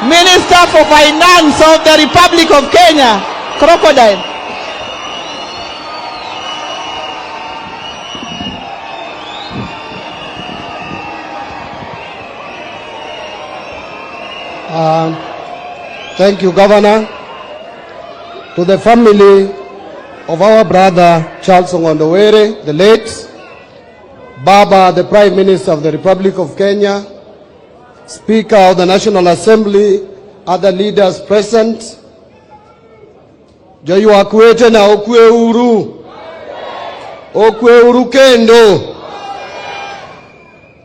Minister for Finance of the Republic of Kenya, Crocodile. Thank you, Governor. To the family of our brother Charles Ongondowere, the late, Baba, the Prime Minister of the Republic of Kenya, Speaker of the National Assembly, other leaders present, Jayu akwete na okwe uru kendo.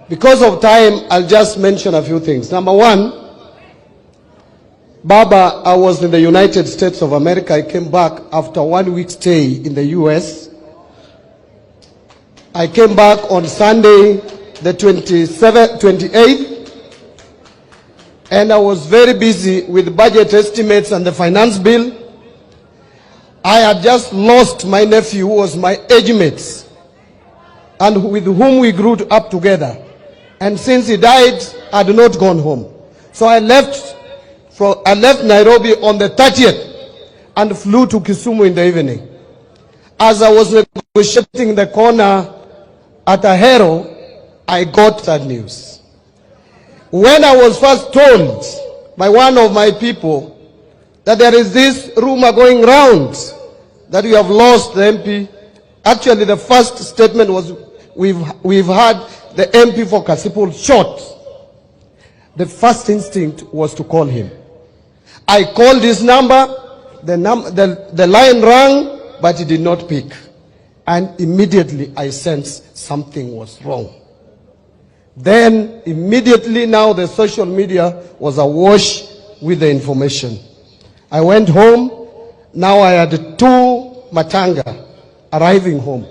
Because of time, I'll just mention a few things. Number one, Baba, I was in the United States of America. I came back after 1 week stay in the US. I came back on Sunday, the 28th, and I was very busy with budget estimates and the finance bill. I had just lost my nephew, who was my age mate, and with whom we grew up together. And since he died, I had not gone home. So I left Nairobi on the 30th and flew to Kisumu in the evening. As I was negotiating the corner at Ahero, I got that news. When I was first told by one of my people that there is this rumor going round that we have lost the MP, actually the first statement was we've had the MP for Kasipul shot. The first instinct was to call him. I called his number, the line rang, but he did not pick. And immediately I sensed something was wrong. Then immediately now the social media was awash with the information. I went home. Now I had 2 matanga arriving home.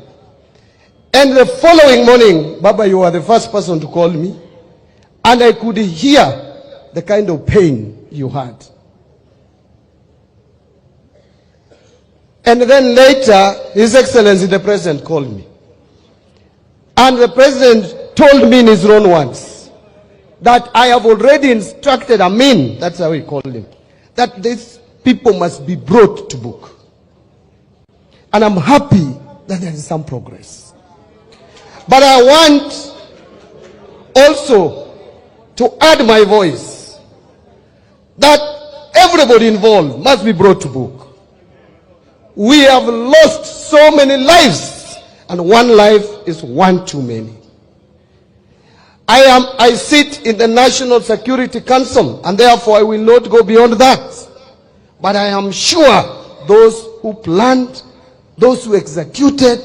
And the following morning, Baba, you were the first person to call me. And I could hear the kind of pain you had. And then later, His Excellency the President called me. And the President told me in his own words that I have already instructed Amin, that's how he called him, that these people must be brought to book. And I'm happy that there is some progress. But I want also to add my voice that everybody involved must be brought to book. We have lost so many lives, and one life is one too many. I sit in the National Security Council, and therefore I will not go beyond that. But I am sure those who planned, those who executed,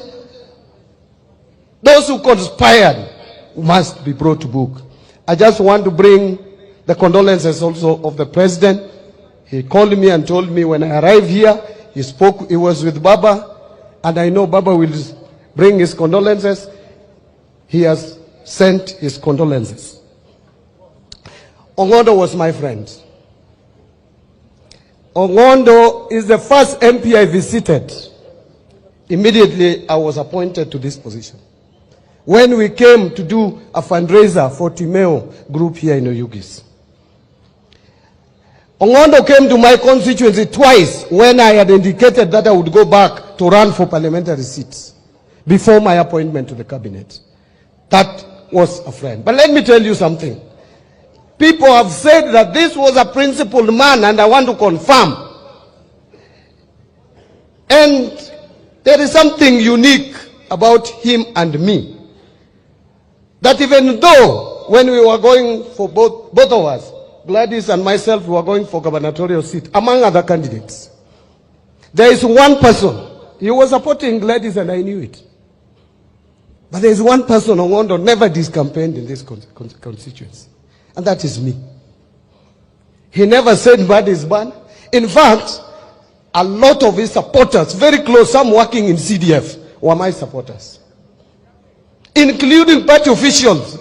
those who conspired must be brought to book. I just want to bring the condolences also of the President. He called me and told me when I arrived here, he was with Baba, and I know Baba will bring his condolences. He has sent his condolences. Ongondo was my friend. Ongondo is the first MP I visited. Immediately I was appointed to this position. When we came to do a fundraiser for Timeo group here in Oyugis. Ongondo came to my constituency twice when I had indicated that I would go back to run for parliamentary seats before my appointment to the cabinet. That was a friend. But let me tell you something. People have said that this was a principled man, and I want to confirm. And there is something unique about him and me. That even though when we were going for both of us, Gladys and myself, were going for gubernatorial seat, among other candidates, there is one person. He was supporting Gladys, and I knew it. But there is one person Ongondo never discampaigned in this constituency, and that is me. He never said Mbadi is banned. In fact, a lot of his supporters, very close, some working in CDF, were my supporters, including party officials,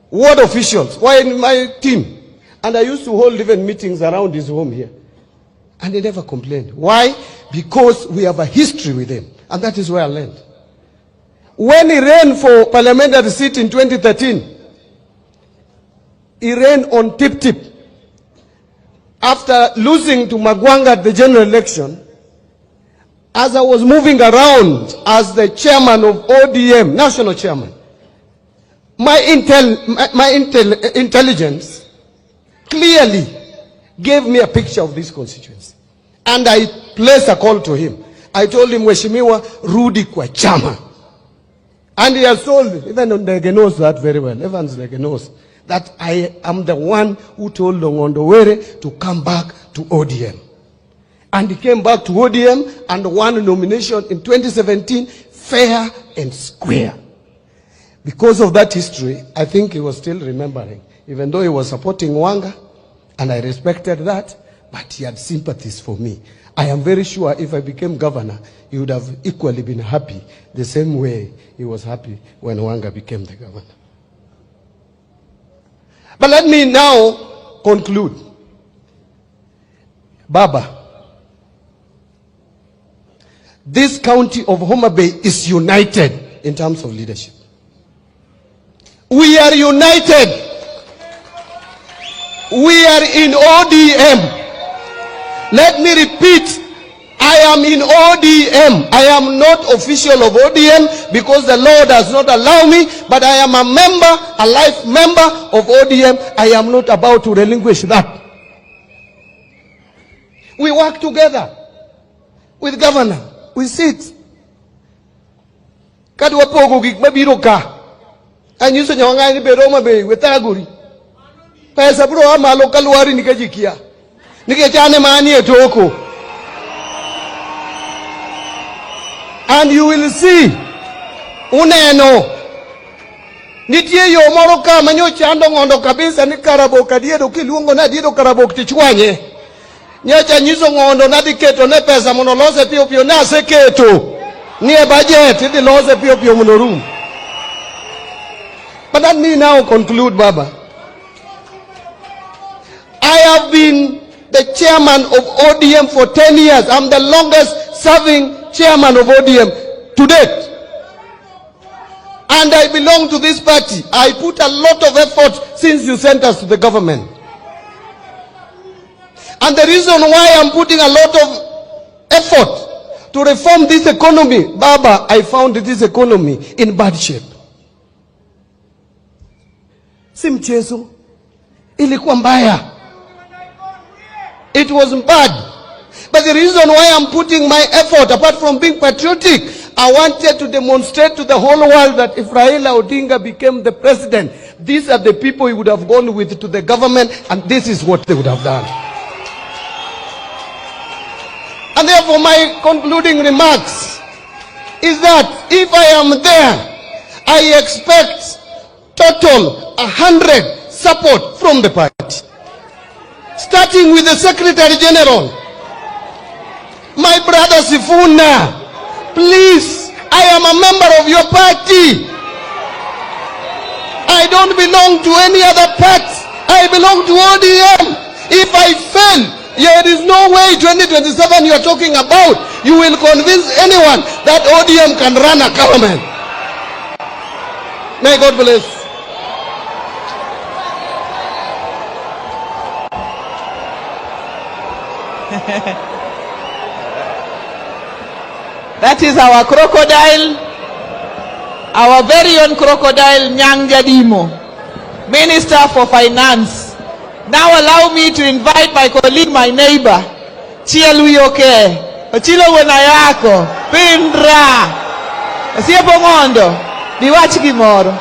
ward officials, were in my team. And I used to hold even meetings around his home here. And he never complained. Why? Because we have a history with him. And that is where I learned. When he ran for parliamentary seat in 2013, he ran on tip-tip. after losing to Magwanga at the general election, as I was moving around as the chairman of ODM, national chairman, my intelligence clearly gave me a picture of this constituency. And I placed a call to him. I told him, Mheshimiwa, rudi kwa chama. And he has told, even Ndege knows that very well, Evans Ndege knows, that I am the one who told Ngondowere to come back to ODM. And he came back to ODM and won a nomination in 2017, fair and square. Because of that history, I think he was still remembering, even though he was supporting Wanga, and I respected that, but he had sympathies for me. I am very sure if I became governor, he would have equally been happy the same way he was happy when Wanga became the governor. But let me now conclude. Baba, this county of Homa Bay is united in terms of leadership. We are united. We are in ODM. Let me repeat, I am in ODM. I am not official of ODM because the law does not allow me, but I am a member, a life member of ODM. I am not about to relinquish that. We work together with governor. We sit. Kadwa pogo gik mabiro ka. Anyiso nyawanga ni beroma be wetaguri. Pesa bro amalo kalwari nikajikia. Nikechane mani etoko. And you will see uneno nitie yo moro ka manyo chando ngondo kabisa ni karabok adiedo kiluongo na adiedo karabok tichwanye. Nyacha nyiso ngondo na diketo ne pesa mono lose pio pio na seketo ni e budget di lose pio pio mono room. But let me now conclude, Baba. I have been the chairman of ODM for 10 years. I'm the longest serving chairman of ODM to date. And I belong to this party. I put a lot of effort since you sent us to the government. And the reason why I'm putting a lot of effort to reform this economy, Baba, I found this economy in bad shape. Si mchezo, ilikuwa mbaya. It was bad. But the reason why I'm putting my effort, apart from being patriotic, I wanted to demonstrate to the whole world that if Raila Odinga became the president, these are the people he would have gone with to the government, and this is what they would have done. And therefore my concluding remarks is that if I am there, I expect total 100 support from the party. Starting with the Secretary General, my brother Sifuna, please, I am a member of your party. I don't belong to any other party. I belong to ODM. If I fail, there is no way 2027 you are talking about. You will convince anyone that ODM can run a government. May God bless. That is our crocodile, our very own crocodile, Nyangadimo, Minister for Finance. Now allow me to invite my colleague, my neighbor, Chialuyoke, Ochilo Wenayako, Pindra, Siapongondo, Diwachi Gimoro.